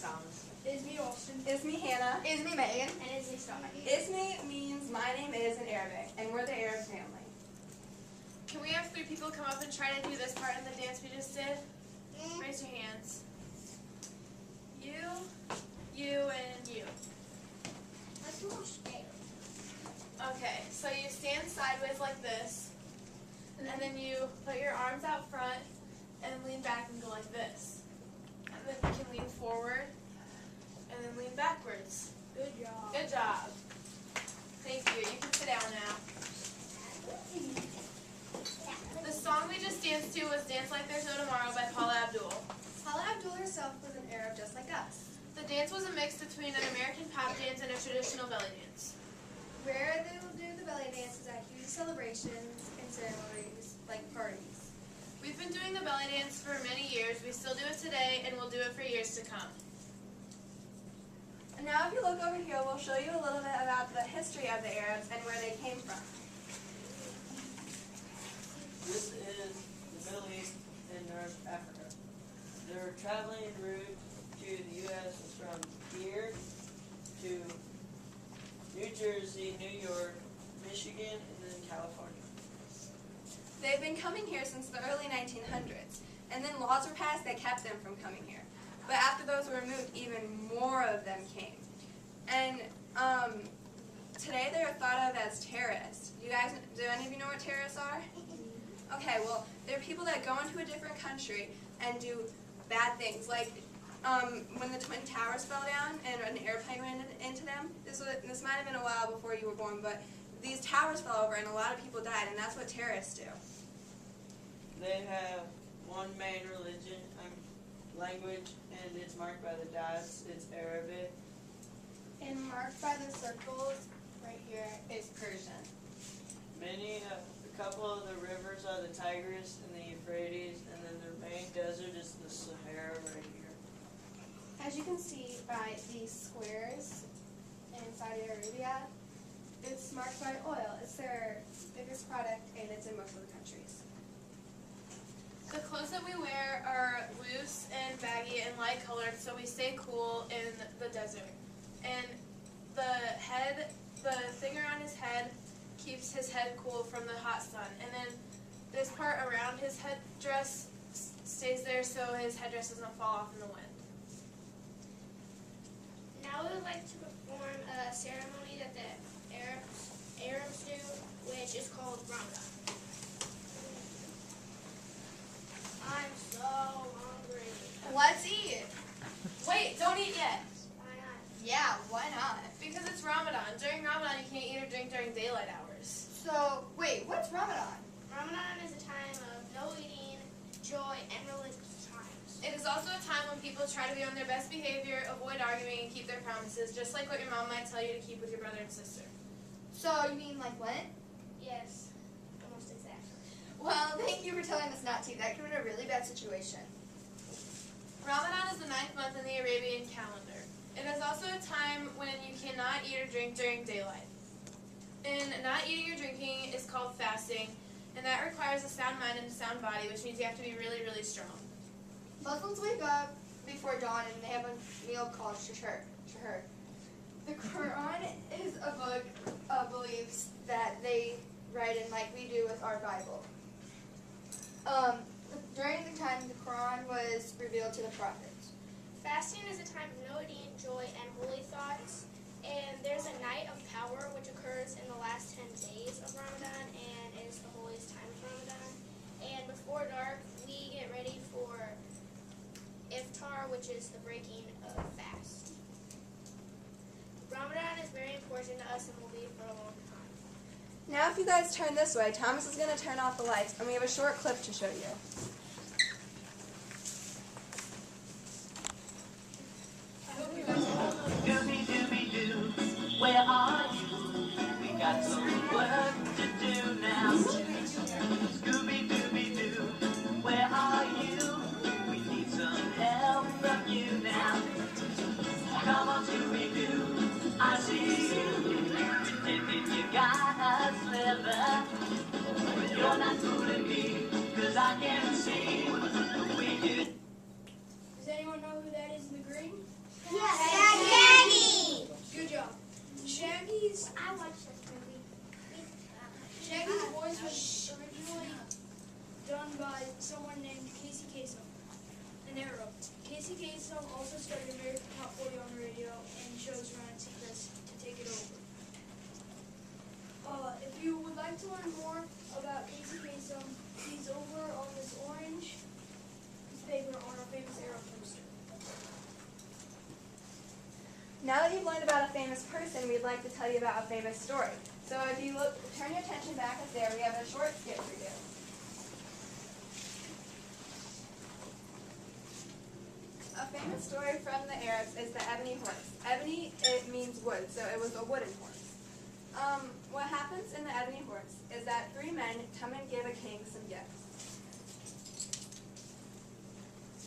Thomas. Ismi Austin. Ismi Hannah. Ismi Megan. And Ismi Stomach. Ismi means my name is in Arabic, and we're the Arab family. Can we have 3 people come up and try to do this part in the dance we just did? Raise your hands. You, and you. That's more scared. Okay, so you stand sideways like this, and then you put your arms out front and lean back and go like this. And then you can lean forward and then lean backwards. Good job. Good job. Thank you. You can sit down now. The song we just danced to was Dance Like There's No Tomorrow by Paula Abdul. Paula Abdul herself was an Arab just like us. The dance was a mix between an American pop dance and a traditional belly dance. Where they will do the belly dance is at huge celebrations and ceremonies like parties. We've been doing the belly dance for many years. We still do it today, and we'll do it for years to come. And now if you look over here, we'll show you a little bit about the history of the Arabs and where they came from. This is the Middle East and North Africa. Their traveling route to the U.S. is from here to New Jersey, New York, Michigan, and then California. They've been coming here since the early 1900s, and then laws were passed that kept them from coming here. But after those were removed, even more of them came. And today they are thought of as terrorists. Do any of you know what terrorists are? Okay, well, they're people that go into a different country and do bad things, like when the Twin Towers fell down and an airplane ran into them. This might have been a while before you were born, but these towers fell over and a lot of people died, and that's what terrorists do. They have one main religion, language, and it's marked by the dots. It's Arabic. And marked by the circles right here is Persian. A couple of the rivers are the Tigris and the Euphrates, and then their main desert is the Sahara right here. As you can see by these squares in Saudi Arabia, it's marked by oil. It's their biggest product, and it's in most of the countries. The clothes that we wear are loose and baggy and light colored, so we stay cool in the desert. And the thing around his head keeps his head cool from the hot sun. And then this part around his headdress stays there so his headdress doesn't fall off in the wind. Now we would like to perform a ceremony that the Arabs do, which is called Ramadan. I'm so hungry. Let's eat. Wait, don't eat yet. Why not? Yeah, why not? Because it's Ramadan. During Ramadan, you can't eat or drink during daylight hours. So, wait, what's Ramadan? Ramadan is a time of no eating, joy, and religious times. It is also a time when people try to be on their best behavior, avoid arguing, and keep their promises, just like what your mom might tell you to keep with your brother and sister. So, you mean like Lent? Yes, almost exactly. Well, thank you for telling us not to. That could have been a really bad situation. Ramadan is the 9th month in the Arabian calendar. It is also a time when you cannot eat or drink during daylight. And not eating or drinking is called fasting, and that requires a sound mind and a sound body, which means you have to be really, really strong. Muslims wake up before dawn and they have a meal called shahur. The Quran is a book of beliefs that they write in like we do with our Bible. During the time the Quran was revealed to the prophets. Fasting is a time of no eating, joy, and holy thoughts. And there's a night of power which occurs in the last 10 days of Ramadan and is the holiest time of Ramadan. And before dark, we get ready for iftar, which is the breaking of fast. Ramadan is very important to us and will be for a long time. Now if you guys turn this way, Thomas is going to turn off the lights, and we have a short clip to show you. Where are you? We got some work to do now. Scooby-Dooby-Doo, where are you? We need some help from you now. Come on, Scooby-Doo, I see you. Pretending you got a sliver. But you're not fooling me, 'cause I can see what we do. Does anyone know who that is in the green? Shaggy! Good job. Shaggy's I watched this movie. Shaggy's voice was originally done by someone named Casey Kasem, an Arab. Casey Kasem also started American Top 40 on the radio and chose Ryan Seacrest to take it over. If you would like to learn more about Casey Kasem, he's over on this orange paper on our famous Arab poster. Now that you've learned about a famous person, we'd like to tell you about a famous story. So if you look, turn your attention back up there, we have a short skit for you. A famous story from the Arabs is the ebony horse. Ebony, it means wood, so it was a wooden horse. What happens in the ebony horse is that 3 men come and give a king some gifts.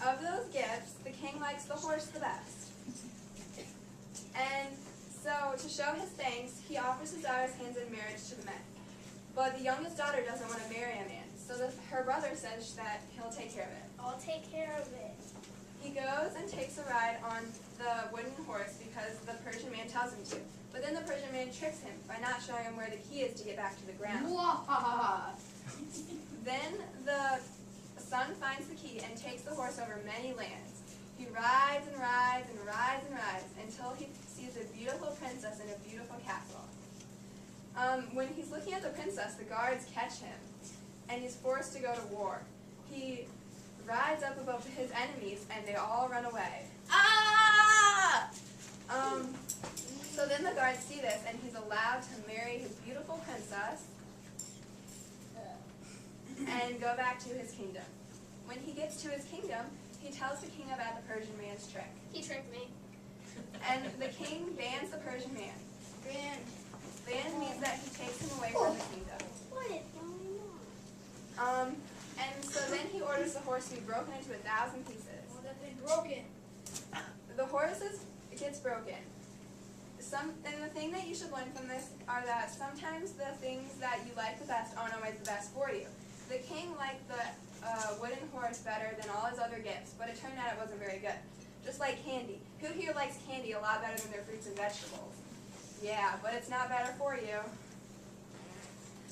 Of those gifts, the king likes the horse the best. And so, to show his thanks, he offers his daughter's hands in marriage to the men. But the youngest daughter doesn't want to marry a man, so her brother says that he'll take care of it. I'll take care of it. He goes and takes a ride on the wooden horse because the Persian man tells him to. But then the Persian man tricks him by not showing him where the key is to get back to the ground. Then the son finds the key and takes the horse over many lands. He rides and rides and rides and rides until he sees a beautiful princess in a beautiful castle. When he's looking at the princess, the guards catch him, and he's forced to go to war. He rides up above his enemies, and they all run away. Ah! So then the guards see this, and he's allowed to marry his beautiful princess and go back to his kingdom. When he gets to his kingdom, he tells the king about the Persian man's trick. He tricked me. And the king bans the Persian man. Grand. Ban means that he takes him away from the kingdom. What is going on? And so then he orders the horse to be broken into 1,000 pieces. Oh, that thing broken. The horse gets broken. And the thing that you should learn from this are that sometimes the things that you like the best aren't always the best for you. The king liked the wooden horse better than all his other gifts, but it turned out it wasn't very good. Just like candy. Who here likes candy a lot better than their fruits and vegetables? Yeah, but it's not better for you.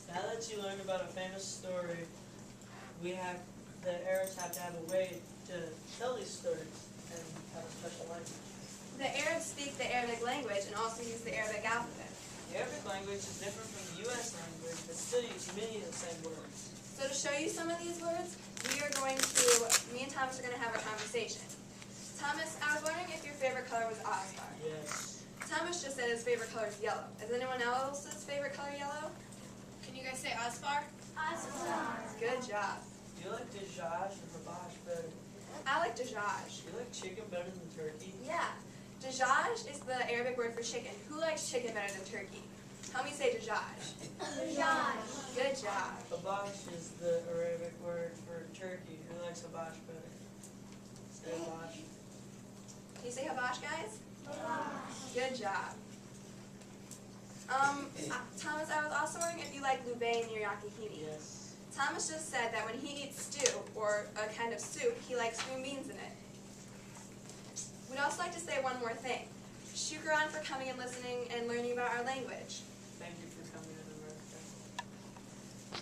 Now that you learned about a famous story, the Arabs have to have a way to tell these stories and have a special language. The Arabs speak the Arabic language and also use the Arabic alphabet. The Arabic language is different from the U.S. language, but still use many of the same words. So to show you some of these words, me and Thomas are going to have a conversation. Thomas, I was wondering if your favorite color was Oscar. Yes. Thomas just said his favorite color is yellow. Is anyone else's favorite color yellow? Can you guys say Asfar? Good job. Do you like Dajaj or Habash better? I like Dajaj. Do you like chicken better than turkey? Yeah. Dajaj is the Arabic word for chicken. Who likes chicken better than turkey? Help me say Dajaj. Good job. Habash is the Arabic word for turkey. Who likes Habash better? Say Habash. Can you say Habash, guys? Good job. Thomas, I was also wondering if you like lubain or yakihini. Yes. Thomas just said that when he eats stew, or a kind of soup, he likes green beans in it. We'd also like to say one more thing. Shukran for coming and listening and learning about our language. Thank you for coming to America.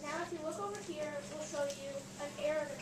Now if you look over here, we'll show you an Arabic